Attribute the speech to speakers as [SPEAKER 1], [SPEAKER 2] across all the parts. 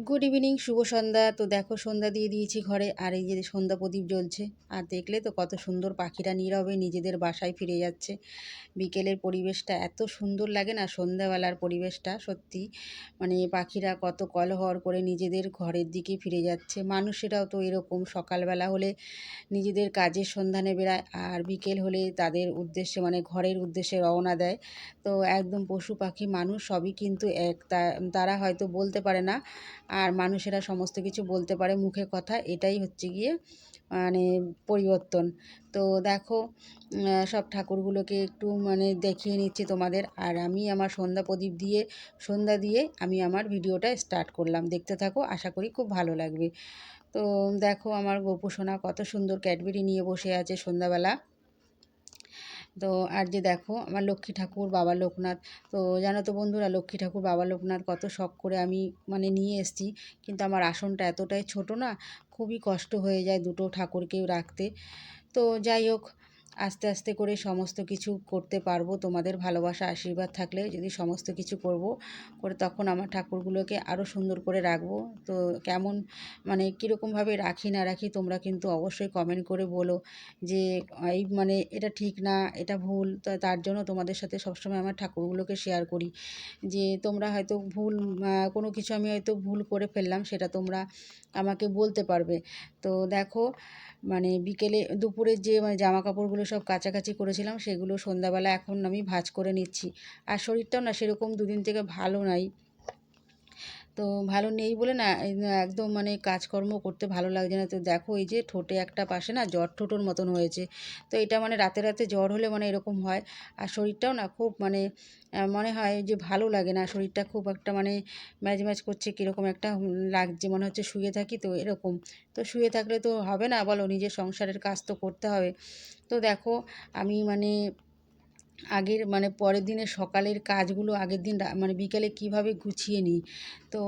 [SPEAKER 1] Good evening, শুভ সন্ধ্যা। তো দেখো, সন্ধ্যা দিয়ে দিয়েছি ঘরে, আর এই যে সন্ধ্যা প্রদীপ জ্বলছে। আর দেখলে তো কত সুন্দর পাখিরা নীরবে নিজেদের বাসায় ফিরে যাচ্ছে। বিকেলের পরিবেশটা এত সুন্দর লাগে না, সন্ধ্যাবেলার পরিবেশটা সত্যি। মানে পাখিরা কত কলহর করে নিজেদের ঘরের দিকে ফিরে যাচ্ছে। মানুষেরাও তো এরকম সকালবেলা হলে নিজেদের কাজের সন্ধানে বেড়ায়, আর বিকেল হলে তাদের উদ্দেশ্যে মানে ঘরের উদ্দেশ্যে রওনা দেয়। তো একদম পশু পাখি মানুষ সবই কিন্তু এক। তারা হয়তো বলতে পারে না, আর মানুষেরা সমস্ত কিছু বলতে পারে মুখে কথা। এটাই হচ্ছে গিয়ে মানে পরিবর্তন। তো দেখো, সব ঠাকুরগুলোকে একটু মানে দেখিয়ে নিচ্ছি তোমাদের। আর আমি আমার সন্ধ্যা দিয়ে আমি আমার ভিডিওটা স্টার্ট করলাম। দেখতে থাকো, আশা করি খুব ভালো লাগবে। তো দেখো, আমার গোপু সোনা কত সুন্দর ক্যাডবেরি নিয়ে বসে আছে সন্ধ্যাবেলা। তো আর যে দেখো, আমার লক্ষ্মী ঠাকুর বাবা লোকনাথ। তো জানো তো বন্ধুরা, লক্ষ্মী ঠাকুর বাবা লোকনাথ কত শখ করে আমি মানে নিয়ে এসেছি। কিন্তু আমার আসনটা এতটাই ছোট না, খুবই কষ্ট হয়ে যায় দুটো ঠাকুরকেও রাখতে। তো যাই হোক, আস্তে আস্তে করে সমস্ত কিছু করতে পারবো। তোমাদের ভালোবাসা আশীর্বাদ থাকলে যদি সমস্ত কিছু করব করে, তখন আমার ঠাকুরগুলোকে আরও সুন্দর করে রাখবো। তো কেমন মানে কীরকমভাবে রাখি না রাখি, তোমরা কিন্তু অবশ্যই কমেন্ট করে বলো যে এই মানে এটা ঠিক না, এটা ভুল। তো তার জন্য তোমাদের সাথে সবসময় আমার ঠাকুরগুলোকে শেয়ার করি, যে তোমরা হয়তো কোনো কিছু আমি হয়তো ভুল করে ফেললাম, সেটা তোমরা আমাকে বলতে পারবে। তো দেখো, মানে বিকেলে দুপুরের যে মানে জামা কাপড়গুলো সব কাচাকাচি করেছিলাম, সেগুলো সন্ধ্যাবেলা এখন আমি ভাঁজ করে নিচ্ছি। আর শরীরটাও না সেরকম দুদিন থেকে ভালো নাই। তো ভালো নেই বলে না একদম মানে কাজকর্ম করতে ভালো লাগছে না। তো দেখো, এই যে ঠোঁটে একটা পাশে না জ্বর ঠোঁটোর মতন হয়েছে। তো এটা মানে রাতে রাতে জ্বর হলে মানে এরকম হয়। আর শরীরটাও না খুব মানে মনে হয় যে ভালো লাগে না, শরীরটা খুব একটা মানে ম্যাজ ম্যাজ করছে, কীরকম একটা লাগছে, মনে হচ্ছে শুয়ে থাকি তো এরকম। তো শুয়ে থাকলে তো হবে না বলো, নিজের সংসারের কাজ তো করতে হবে। তো দেখো, আমি মানে আগের মানে পরের দিনের সকালের কাজগুলো আগের দিন মানে বিকেলে কিভাবে গুছিয়ে নিই। তো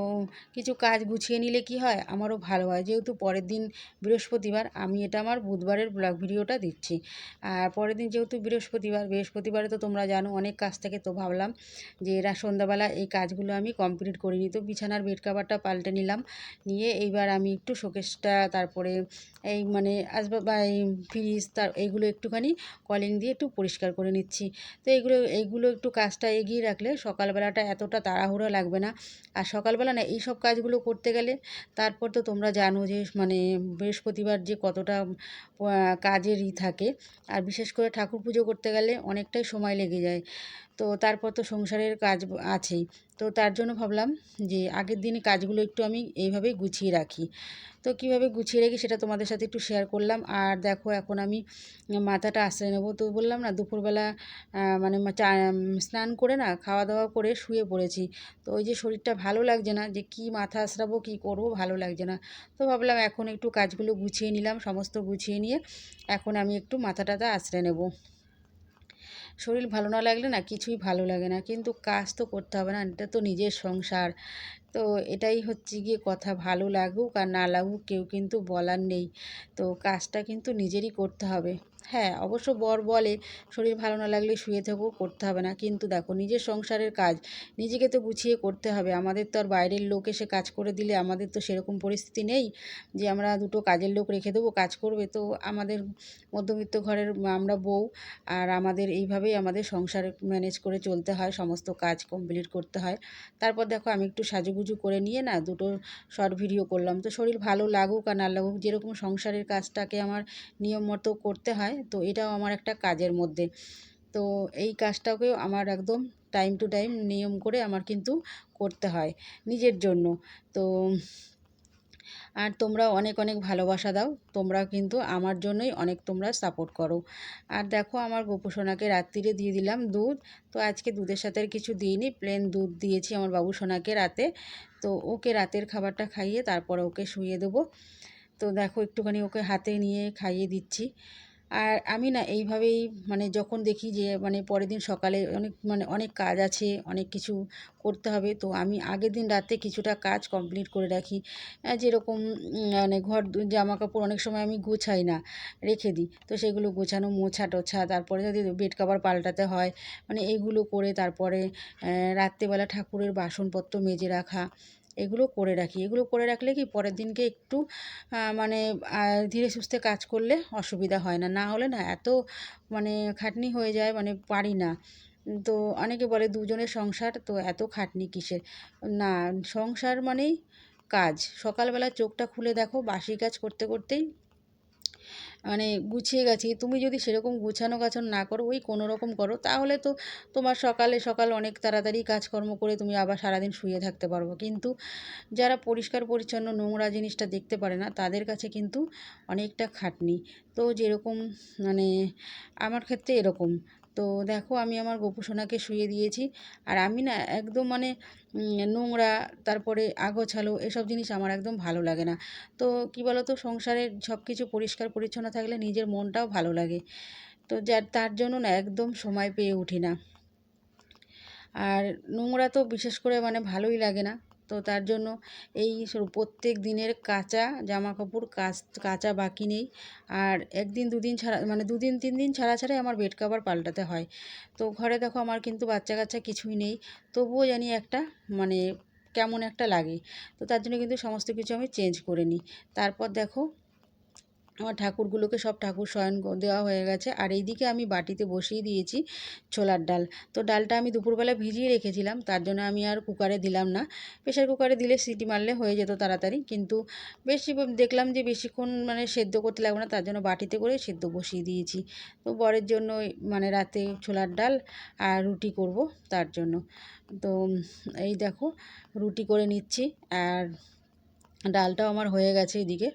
[SPEAKER 1] কিছু কাজ গুছিয়ে নিলে কি হয়, আমারও ভালো হয়। যেহেতু পরের দিন বৃহস্পতিবার, আমি এটা আমার বুধবারের ব্লগ ভিডিওটা দিচ্ছি। আর পরের দিন যেহেতু বৃহস্পতিবারে তো তোমরা জানো অনেক কাজ থাকে। তো ভাবলাম যে এরা সন্ধ্যাবেলা এই কাজগুলো আমি কমপ্লিট করে নিই। তো বিছানার বেড কাভারটা পাল্টে নিলাম, নিয়ে এইবার আমি একটু শোকেসটা, তারপরে এই মানে আসবাব বা এই ফ্রিজ এইগুলো একটুখানি কলিং দিয়ে একটু পরিষ্কার করে নিচ্ছি। তো এইগুলো একটু কাজটা এগিয়ে রাখলে সকালবেলাটা এতটা তাড়াহুড়ো লাগবে না। আর সকালবেলা না এইসব কাজগুলো করতে গেলে, তারপর তো তোমরা জানো যে মানে বৃহস্পতিবার যে কতটা কাজের থাকে। আর বিশেষ করে ঠাকুর পুজো করতে গেলে অনেকটাই সময় লেগে যায়। তো তারপর তো সংসারের কাজ আছেই। তো তার জন্য ভাবলাম যে আগের দিনে কাজগুলো একটু আমি এইভাবেই গুছিয়ে রাখি। তো কীভাবে গুছিয়ে রাখি সেটা তোমাদের সাথে একটু শেয়ার করলাম। আর দেখো, এখন আমি মাথাটা আশ্রয় নেবো। তো বললাম না, দুপুরবেলা মানে স্নান করে না খাওয়া দাওয়া করে শুয়ে পড়েছি। তো ওই যে শরীরটা ভালো লাগছে না, যে কি মাথা আঁচড়াবো কী করবো ভালো লাগছে না। তো ভাবলাম এখন একটু কাজগুলো গুছিয়ে নিলাম, সমস্ত গুছিয়ে নিয়ে এখন আমি একটু মাথাটাতে আঁচড়ে নেব। শরীর ভালো না লাগলে না কিছুই ভালো লাগে না, কিন্তু কাজ তো করতে হবে না, এটা তো নিজের সংসার। তো এটাই হচ্ছে গিয়ে কথা, ভালো লাগুক আর না লাগুক কেউ কিন্তু বলার নেই। তো কাজটা কিন্তু নিজেরই করতে হবে। হ্যাঁ, অবশ্য বর বলে শরীর ভালো না লাগলে শুয়ে থেকেও করতে হবে না, কিন্তু দেখো নিজের সংসারের কাজ নিজেকে তো গুছিয়ে করতে হবে। আমাদের তো আর বাইরের লোক এসে কাজ করে দিলে, আমাদের তো সেরকম পরিস্থিতি নেই যে আমরা দুটো কাজের লোক রেখে দেবো কাজ করবে। তো আমাদের মধ্যবিত্ত ঘরের আমরা বউ, আর আমাদের এইভাবেই আমাদের সংসার ম্যানেজ করে চলতে হয়, সমস্ত কাজ কমপ্লিট করতে হয়। তারপর দেখো, আমি একটু সাজুগুজু করে নিয়ে না দুটো শর্ট ভিডিও করলাম। তো শরীর ভালো লাগুক আর না লাগুক, যেরকম সংসারের কাজটাকে আমার নিয়ম মতো করতে হয়, তো এটাও আমার একটা কাজের মধ্যে। তো এই কাজটাকেও আমার একদম টাইম টু টাইম নিয়ম করে আমার কিন্তু করতে হয় নিজের জন্য। তো আর তোমরা অনেক অনেক ভালোবাসা দাও, তোমরা কিন্তু আমার জন্যই অনেক তোমরা সাপোর্ট করো। আর দেখো, আমার গোপু সোনাকে রাত্রিরে দিয়ে দিলাম দুধ। তো আজকে দুধের সাথে আর কিছু দিইনি, প্লেন দুধ দিয়েছি আমার বাবু সোনাকে রাতে। তো ওকে রাতের খাবারটা খাইয়ে তারপরে ওকে শুইয়ে দেবো। তো দেখো, একটুখানি ওকে হাতে নিয়ে খাইয়ে দিচ্ছি। আর আমি না এইভাবেই মানে যখন দেখি যে মানে পরের দিন সকালে অনেক কাজ আছে, অনেক কিছু করতে হবে, তো আমি আগের দিন রাতে কিছুটা কাজ কমপ্লিট করে রাখি। যেরকম মানে জামা কাপড় অনেক সময় আমি গোছাই না, রেখে দিই। তো সেগুলো গোছানো, মোছা টোছা, তারপরে যদি বেড কভার পাল্টাতে হয়, মানে এইগুলো করে তারপরে রাত্রেবেলা ঠাকুরের বাসনপত্র মেজে রাখা, এগুলো করে রাখি। এগুলো করে রাখলে কি পরের দিনকে একটু মানে ধীরে সুস্থে কাজ করলে অসুবিধা হয় না। না হলে না এত মানে খাটনি হয়ে যায়, মানে পারি না। তো অনেকে বলে দুজনের সংসার তো এত খাটনি কিসের? না, সংসার মানেই কাজ। সকালবেলা চোখটা খুলে দেখো বাসি কাজ করতে করতেই মানে গুছিয়ে গেছি। তুমি যদি সেরকম গুছানো গাছানো না করো, ওই কোনো রকম করো, তাহলে তো তোমার সকালে সকাল অনেক তাড়াতাড়ি কাজকর্ম করে তুমি আবার সারাদিন শুয়ে থাকতে পারবো। কিন্তু যারা পরিষ্কার পরিচ্ছন্ন নোংরা জিনিসটা দেখতে পারে না, তাদের কাছে কিন্তু অনেকটা খাটনি। তো যেরকম মানে আমার ক্ষেত্রে এরকম। তো দেখো আমি আমার গোপু সোনাকে শুইয়ে দিয়েছি। আর আমি না একদম মানে নোংরা, তারপরে আগোছালো এসব জিনিস আমার একদম ভালো লাগে না। তো কী বলো তো, সংসারের সব কিছু পরিষ্কার পরিচ্ছন্ন থাকলে নিজের মনটাও ভালো লাগে। তো তার জন্য না একদম সময় পেয়ে উঠি না। আর নোংরা তো বিশেষ করে মানে ভালোই লাগে না। তো তার জন্য এই প্রত্যেক দিনের কাচা জামা কাপড় কাচা বাকি নেই। আর একদিন দুদিন ছাড়া মানে দুদিন তিন দিন ছাড়া ছাড়াই আমার বেড কভার পাল্টাতে হয়। তো ঘরে দেখো আমার কিন্তু বাচ্চা কাচ্চা কিছুই নেই, তবুও জানি একটা মানে কেমন একটা লাগে। তো তার জন্য কিন্তু সমস্ত কিছু আমি চেঞ্জ করে নিই। তারপর দেখো আমার ঠাকুরগুলোকে সব ঠাকুর শয়ন দেওয়া হয়ে গেছে। আর এইদিকে আমি বাটিতে বসিয়ে দিয়েছি ছোলার ডাল। তো ডালটা আমি দুপুরবেলা ভিজিয়ে রেখেছিলাম, তার জন্য আমি আর কুকারে দিলাম না। প্রেশার কুকারে দিলে সিটি মারলে হয়ে যেত তাড়াতাড়ি, কিন্তু দেখলাম যে বেশিক্ষণ মানে সেদ্ধ করতে লাগবে না, তার জন্য বাটিতে করে সেদ্ধ বসিয়ে দিয়েছি। তো বরের জন্য মানে রাতে ছোলার ডাল আর রুটি করব তার জন্য। তো এই দেখো রুটি করে নিচ্ছি। আর ডালটাও আমার হয়ে গেছে এদিকে,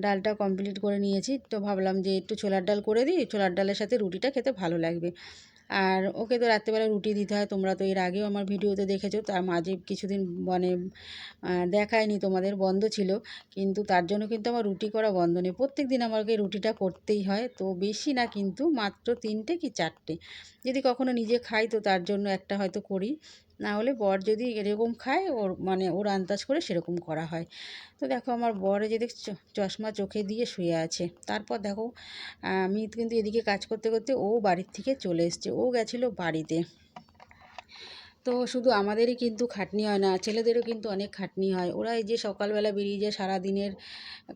[SPEAKER 1] ডালটা কমপ্লিট করে নিয়েছি। তো ভাবলাম যে একটু ছোলার ডাল করে দিই, ছোলার ডালের সাথে রুটিটা খেতে ভালো লাগবে। আর ওকে তো রাত্রেবেলা রুটি দিতে হয়, তোমরা তো এর আগেও আমার ভিডিওতে দেখেছো। তার মাঝে কিছুদিন মানে দেখায়নি তোমাদের, বন্ধ ছিল। কিন্তু তার জন্য কিন্তু আমার রুটি করা বন্ধ নেই, প্রত্যেক দিন আমাকে রুটিটা করতেই হয়। তো বেশি না, কিন্তু মাত্র 3টে কি 4টে। যদি কখনো নিজে খাই তো তার জন্য একটা হয়তো করি, না হলে বর যদি এরকম খায় ওর মানে ওর আন্দাজ করে সেরকম করা হয়। তো দেখো আমার বর যে দেখছো চশমা চোখে দিয়ে শুয়ে আছে। তারপর দেখো আমি কিন্তু এদিকে কাজ করতে করতে ও বাড়ির থেকে চলে এসছে, ও গেছিলো বাড়িতে। তো শুধু আমাদেরই কিন্তু খাটনি হয় না, ছেলেদেরও কিন্তু অনেক খাটনি হয়। ওরা এই যে সকালবেলা বেরিয়ে যায় সারাদিনের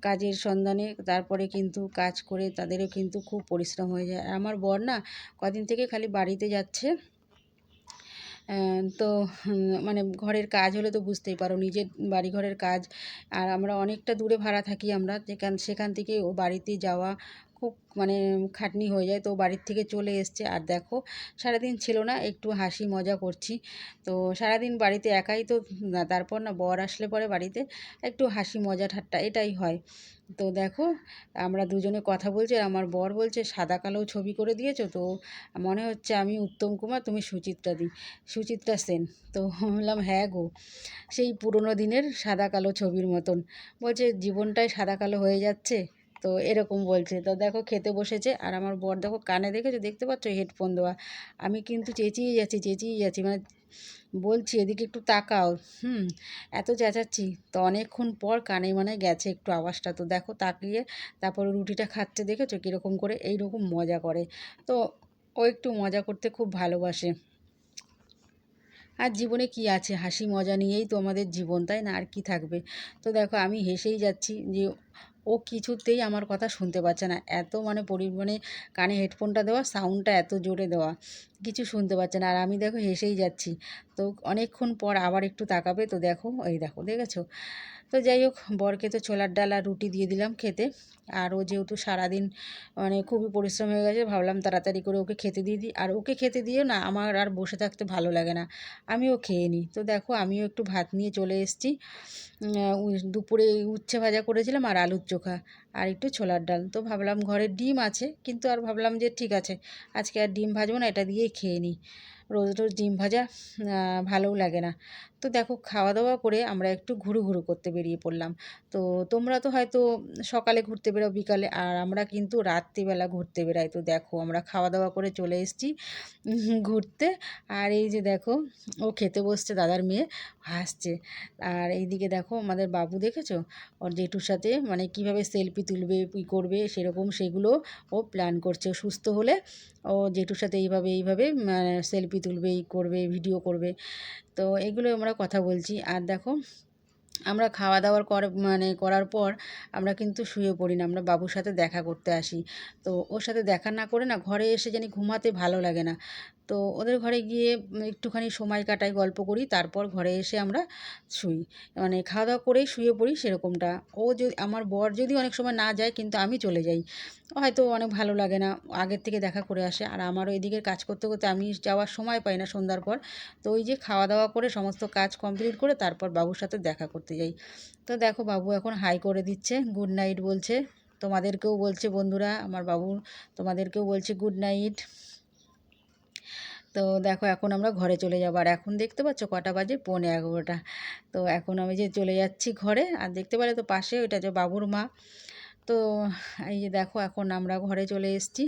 [SPEAKER 1] কাজের সন্ধানে, তারপরে কিন্তু কাজ করে তাদেরও কিন্তু খুব পরিশ্রম হয়ে যায়। আর আমার বর না কদিন থেকে খালি বাড়িতে যাচ্ছে। তো মানে ঘরের কাজ হলে তো বুঝতেই পারো, নিজের বাড়ি ঘরের কাজ। আর আমরা অনেকটা দূরে ভাড়া থাকি আমরা, সেখান থেকে ও বাড়িতে যাওয়া খুব মানে খাটনি হয়ে যায়। তো বাড়ির থেকে চলে এসছে। আর দেখো সারাদিন ছিল না, একটু হাসি মজা করছি। তো সারাদিন বাড়িতে একাই তো না, তারপর না বর আসলে পরে বাড়িতে একটু হাসি মজা ঠাট্টা এটাই হয়। তো দেখো আমরা দুজনে কথা বলছি, আর আমার বর বলছে সাদা কালো ছবি করে দিয়েছো তো, মনে হচ্ছে আমি উত্তম কুমার, তুমি সুচিত্রা সেন। তো বললাম হ্যাঁ গো, সেই পুরোনো দিনের সাদা কালো ছবির মতন। বলছে জীবনটাই সাদা কালো হয়ে যাচ্ছে, তো এরকম বলছে। তো দেখো খেতে বসেছে, আর আমার বর দেখো কানে দেখতে পাচ্ছ হেডফোন দেওয়া। আমি কিন্তু চেঁচিয়ে যাচ্ছি মানে বলছি এদিকে একটু তাকাও। এত চেঁচাচ্ছি, তো অনেকক্ষণ পর কানে মানে গেছে একটু আওয়াজটা। তো দেখো তাকিয়ে তারপরে রুটিটা খাচ্ছে, দেখেছো কীরকম করে এইরকম মজা করে। তো ও একটু মজা করতে খুব ভালোবাসে। আর জীবনে কি আছে, হাসি মজা নিয়েই তো আমাদের জীবন, তাই না? আর কি থাকবে? তো দেখো আমি হেসেই যাচ্ছি যে ও কিছুতেই আমার কথা শুনতে পাচ্ছে না, এত মানে পরিমাণে কানে হেডফোনটা দেওয়া, সাউন্ডটা এত জোরে দেওয়া, কিছু শুনতে পাচ্ছে না। আর আমি দেখো হেসেই যাচ্ছি। তো অনেকক্ষণ পর আবার একটু তাকাবে, তো দেখো এই দেখো দেখেছো। তো যাই হোক, বরকে তো ছোলার ডাল আর রুটি দিয়ে দিলাম খেতে। আর ও যেহেতু সারাদিন মানে খুবই পরিশ্রম হয়ে গেছে, ভাবলাম তাড়াতাড়ি করে ওকে খেতে দিয়ে দিই। আর ওকে খেতে দিয়ে না আমার আর বসে থাকতে ভালো লাগে না, আমিও খেয়ে নিই। তো দেখো আমিও একটু ভাত নিয়ে চলে এসেছি। দুপুরে উচ্ছে ভাজা করেছিলাম আর আলুর চোখা, আর একটু ছোলার ডাল। তো ভাবলাম ঘরে ডিম আছে, কিন্তু আর ভাবলাম যে ঠিক আছে আজকে আর ডিম ভাজবো না, এটা দিয়েই খেয়ে নিই। রোজ রোজ ডিম ভাজা ভালোও লাগে না। তো দেখো খাওয়া দাওয়া করে আমরা একটু ঘুরু করতে বেরিয়ে পড়লাম। তো তোমরা তো হয়তো সকালে ঘুরতে বেরো, বিকালে, আর আমরা কিন্তু রাত্রিবেলা ঘুরতে বেরাই। তো দেখো আমরা খাওয়া দাওয়া করে চলে এসেছি ঘুরতে। আর এই যে দেখো ও খেতে বসছে, দাদার মেয়ে হাসছে। আর এইদিকে দেখো আমাদের বাবু দেখেছো, ওর জেঠুর সাথে মানে কিভাবে সেলফি তুলবে করবে সেরকম সেগুলো ও প্ল্যান করছে। ও সুস্থ হলে ও জেঠুর সাথে এইভাবে সেলফি তুলবে, করবে, ভিডিও করবে। তো এগুলো আমরা কথা বলছি। আর দেখো আমরা খাওয়া দাওয়ার করার পর আমরা কিন্তু শুয়ে পড়ি না, আমরা বাবুর সাথে দেখা করতে আসি। তো ওর সাথে দেখা না করে না ঘরে এসে জানি ঘুমাতে ভালো লাগে না। তো ওদের ঘরে গিয়ে একটুখানি সময় কাটাই, গল্প করি, তারপর ঘরে এসে আমরা শুই। খাওয়া দাওয়া করেই শুয়ে পড়ি সেরকমটা। আমার বর যদি অনেক সময় না যায় কিন্তু আমি চলে যাই। হয়তো অনেক ভালো লাগে না, আগের থেকে দেখা করে আসে। আর আমারও এদিকের কাজ করতে করতে আমি যাওয়ার সময় পাই না সন্ধ্যার পর। তো ওই যে খাওয়া দাওয়া করে সমস্ত কাজ কমপ্লিট করে তারপর বাবুর সাথে দেখা করতে যাই। তো দেখো বাবু এখন হাই করে দিচ্ছে, গুড নাইট বলছে। তোমাদেরকেও বলছে বন্ধুরা, আমার বাবু তোমাদেরকেও বলছে গুড নাইট। তো দেখো এখন আমরা ঘরে চলে যাবো। আর এখন দেখতে পাচ্ছ কটা বাজে, 11:45। তো এখন আমি যে চলে যাচ্ছি ঘরে, আর দেখতে পেলে তো পাশে ওইটা যে বাবুর মা। তো এই যে দেখো এখন আমরা ঘরে চলে এসেছি।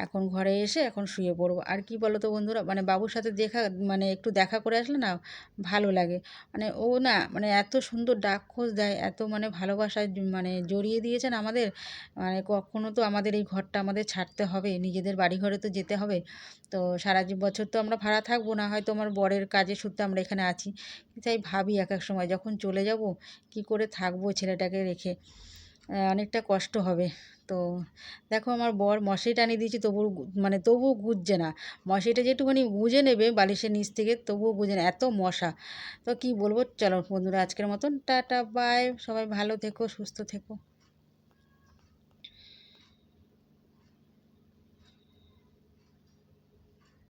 [SPEAKER 1] এখন ঘরে এসে এখন শুয়ে পড়বো। আর কি বলো তো বন্ধুরা, বাবুর সাথে একটু দেখা করে আসলে না ভালো লাগে। ও না এত সুন্দর ডাক খোঁজ দেয়, এত ভালোবাসায় জড়িয়ে দিয়েছেন আমাদের। কখনো তো আমাদের এই ঘরটা আমাদের ছাড়তে হবে, নিজেদের বাড়ি ঘরে তো যেতে হবে। তো সারা বছর তো আমরা ভাড়া থাকবো না, হয়তো আমার বরের কাজের সূত্রে আমরা এখানে আছি। তাই ভাবি এক এক সময় যখন চলে যাব কি করে থাকবো ছেলেটাকে রেখে, অনেকটা কষ্ট হবে। তো দেখো আমার বর মশারি টানিয়ে দিয়েছি, তবুও গুজছে না। মশারিটা যেটুকুনি গুজে নেবে বালিশের নিচ থেকে, তবুও গুজে না, এত মশা। তো কি বলবো, চলো বন্ধুরা আজকের মতন টাটা বাই, সবাই ভালো থেকো, সুস্থ থেকো।